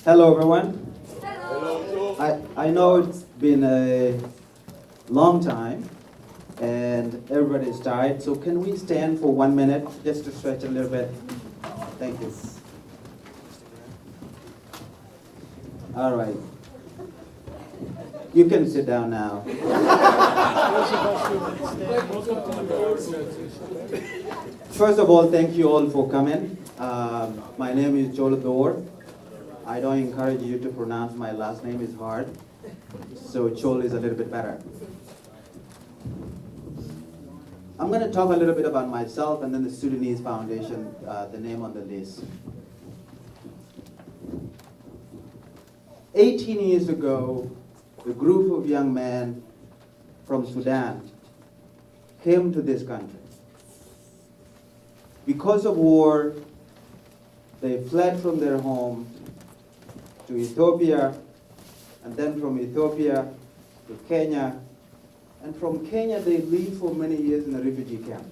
Hello, everyone. Hello. I know it's been a long time and everybody's tired, so can we stand for 1 minute just to stretch a little bit? Thank you. All right. You can sit down now. First of all, thank you all for coming. My name is Chol Dhoor. I don't encourage you to pronounce my last name, it's hard. So Chol is a little bit better. I'm going to talk a little bit about myself and then the Sudanese Foundation, the name on the list. 18 years ago, a group of young men from Sudan came to this country. Because of war, they fled from their home to Ethiopia, and then from Ethiopia to Kenya, and from Kenya they lived for many years in a refugee camp.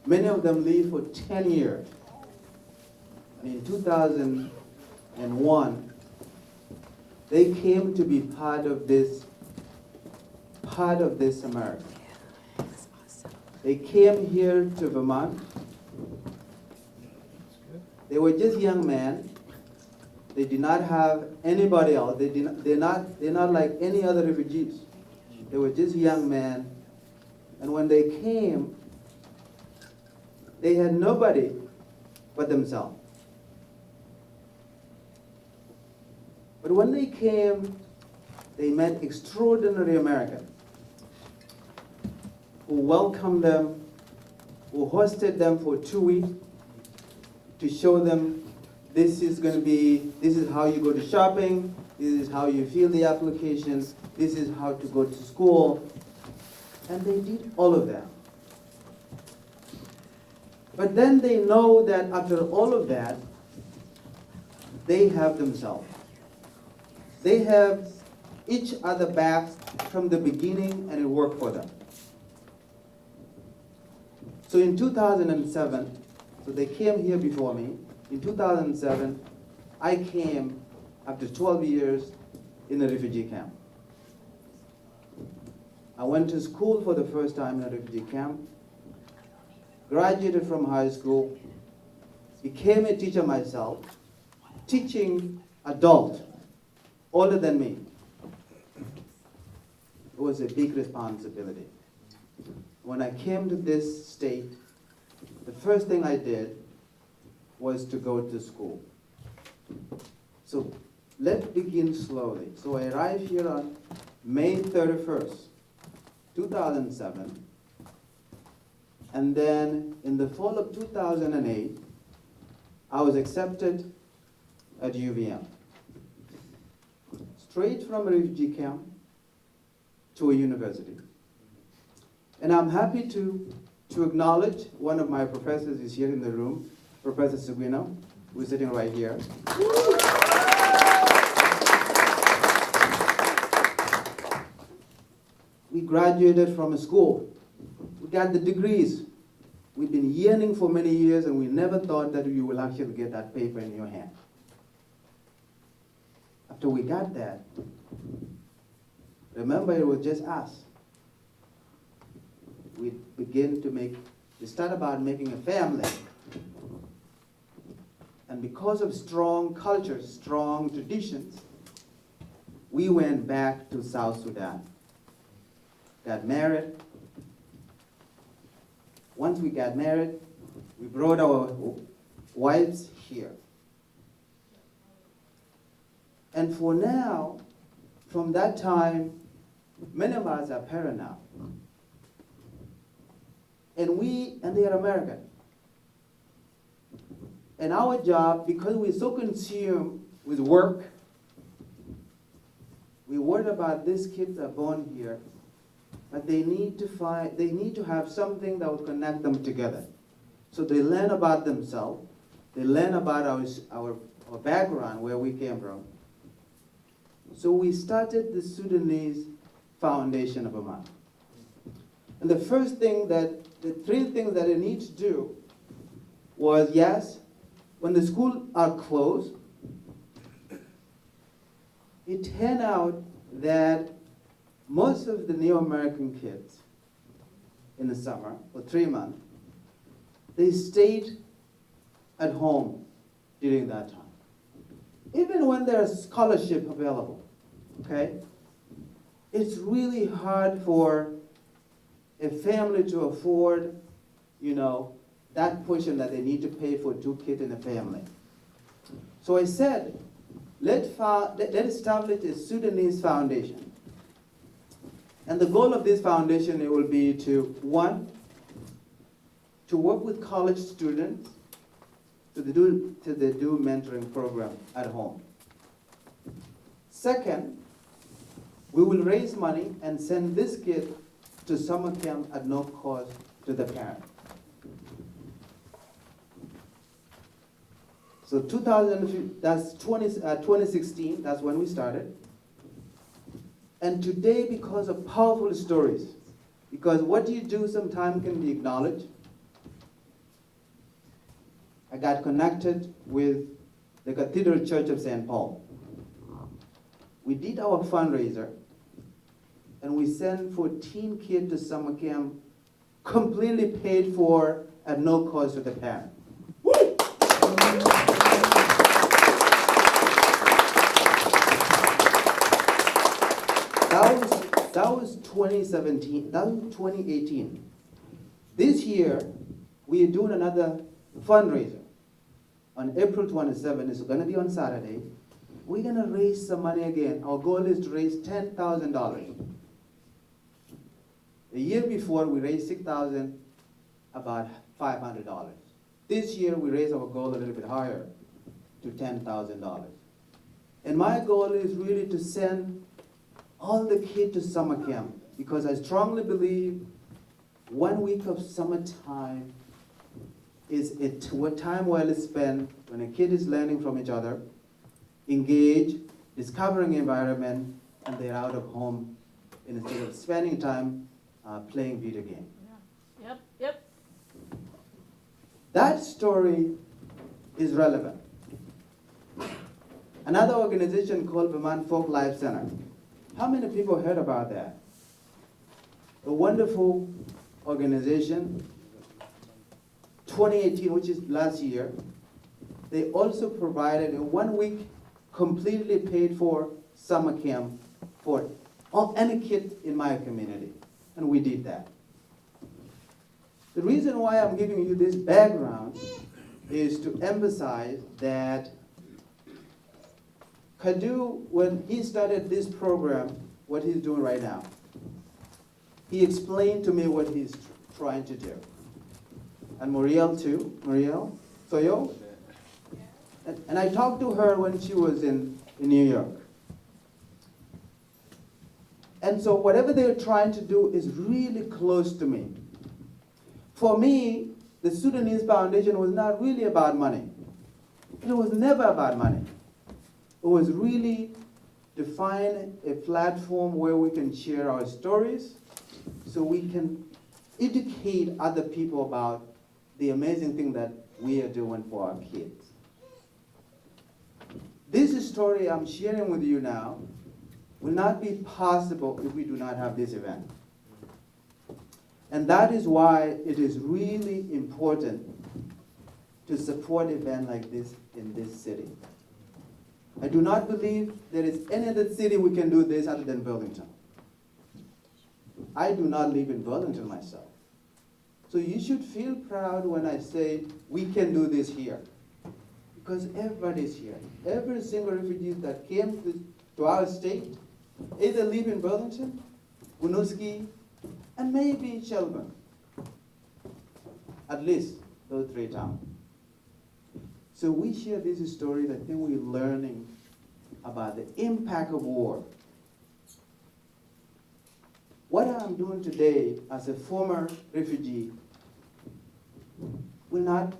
Many of them lived for 10 years. And in 2001, they came to be part of this America. They came here to Vermont. They were just young men. They did not have anybody else. They're not like any other refugees. They were just young men. And when they came, they had nobody but themselves. But when they came, they met extraordinary Americans who welcomed them, who hosted them for 2 weeks to show them this is how you go to shopping, this is how you fill the applications, this is how to go to school. And they did all of that. But then they know that after all of that, they have themselves. They have each other back from the beginning, and it worked for them. So in 2007, so they came here before me. In 2007, I came after 12 years in a refugee camp. I went to school for the first time in a refugee camp, graduated from high school, became a teacher myself, teaching adults older than me. It was a big responsibility. When I came to this state, the first thing I did was to go to school. So let's begin slowly. So I arrived here on May 31st, 2007. And then in the fall of 2008, I was accepted at UVM. Straight from a refugee camp to a university. And I'm happy to acknowledge one of my professors is here in the room, Professor Seguino, who's sitting right here. We graduated from a school. We got the degrees. We've been yearning for many years, and we never thought that you will actually get that paper in your hand. After we got that, remember it was just us. We start about making a family. And because of strong cultures, strong traditions, we went back to South Sudan. Got married. Once we got married, we brought our wives here. And for now, from that time, many of us are parents now. And they are American. And our job, because we're so consumed with work, we worry about these kids are born here, but they need to have something that will connect them together. So they learn about themselves, they learn about our background, where we came from. So we started the Sudanese Foundation of Vermont. And the three things that they need to do was, yes, when the schools are closed, it turned out that most of the New American kids in the summer, for 3 months, they stayed at home during that time. Even when there's scholarship available, okay? It's really hard for a family to afford, that portion that they need to pay for 2 kids in a family. So I said, let's establish a Sudanese foundation. And the goal of this foundation, it will be to, 1, to work with college students to do mentoring program at home. Second, we will raise money and send this kid to summer camp at no cost to the parent. So 2016, that's when we started. And today, because of powerful stories, because what you do sometimes can be acknowledged, I got connected with the Cathedral Church of St. Paul. We did our fundraiser, and we sent 14 kids to summer camp, completely paid for at no cost to the parent. That was 2017. That was 2018. This year, we are doing another fundraiser. On April 27th, it's going to be on Saturday. We're going to raise some money again. Our goal is to raise $10,000. The year before, we raised $6,000, about $500. This year, we raised our goal a little bit higher to $10,000. And my goal is really to send all the kids to summer camp, because I strongly believe 1 week of summertime is a time well spent when a kid is learning from each other, engaged, discovering environment, and they're out of home instead of spending time playing video games. Yeah. Yep. That story is relevant. Another organization called Vermont Folk Life Center. How many people heard about that? A wonderful organization. 2018, which is last year, they also provided a 1 week completely paid for summer camp for any kid in my community. And we did that. The reason why I'm giving you this background is to emphasize that Kadu, when he started this program, what he's doing right now, he explained to me what he's trying to do. And Muriel too, Muriel Soyo. And I talked to her when she was in New York. And so whatever they're trying to do is really close to me. For me, the Sudanese Foundation was not really about money. It was never about money. It was really to find a platform where we can share our stories so we can educate other people about the amazing thing that we are doing for our kids. This story I'm sharing with you now will not be possible if we do not have this event. And that is why it is really important to support an event like this in this city. I do not believe there is any other city we can do this other than Burlington. I do not live in Burlington myself. So you should feel proud when I say we can do this here. Because everybody's here. Every single refugee that came to our state either live in Burlington, Winooski, and maybe Shelburne. At least those 3 towns. So we share this story that then we're learning about the impact of war. What I'm doing today as a former refugee will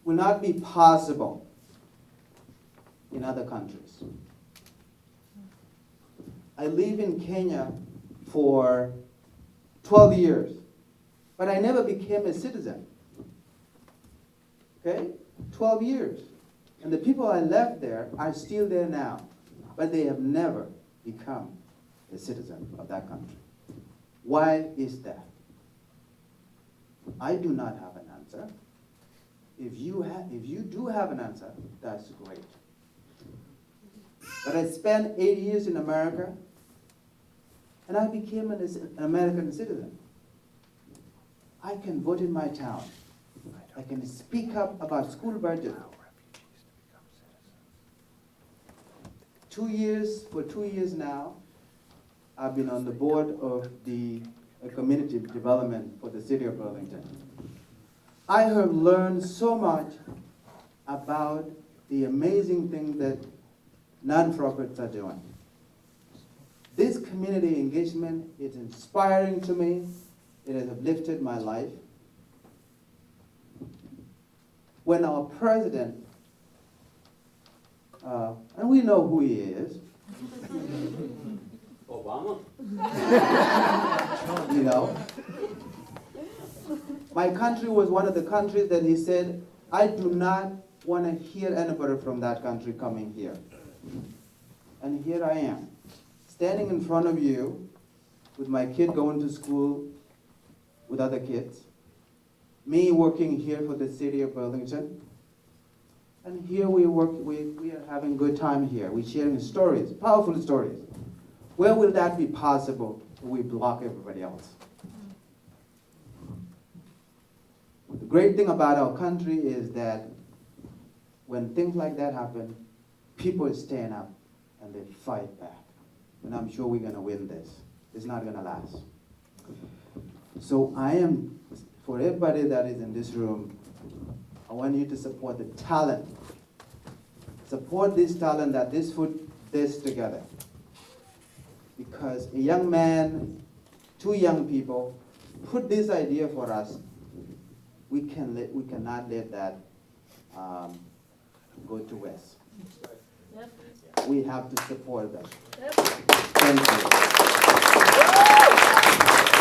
not be possible in other countries. I live in Kenya for 12 years, but I never became a citizen. Okay? 12 years. And the people I left there are still there now. but they have never become a citizen of that country. Why is that? I do not have an answer. If you do have an answer, that's great. But I spent 8 years in America, and I became an American citizen. I can vote in my town. I can speak up about school budget. 2 years, for 2 years now, I've been on the board of the community development for the city of Burlington. I have learned so much about the amazing thing that nonprofits are doing. This community engagement is inspiring to me. It has uplifted my life. When our president, and we know who he is, Obama. you know, my country was one of the countries that he said, I do not want to hear anybody from that country coming here. And here I am, standing in front of you with my kid going to school with other kids, me working here for the city of Burlington, and here we are having a good time here. We're sharing stories, powerful stories. Where will that be possible if we block everybody else? The great thing about our country is that when things like that happen, people stand up and they fight back. And I'm sure we're going to win this. It's not going to last. So I am, for everybody that is in this room, I want you to support the talent. Support this talent that this put this together. Because a young man, two young people, put this idea for us. We cannot let that go to waste. Yep. We have to support them. Yep. Thank you.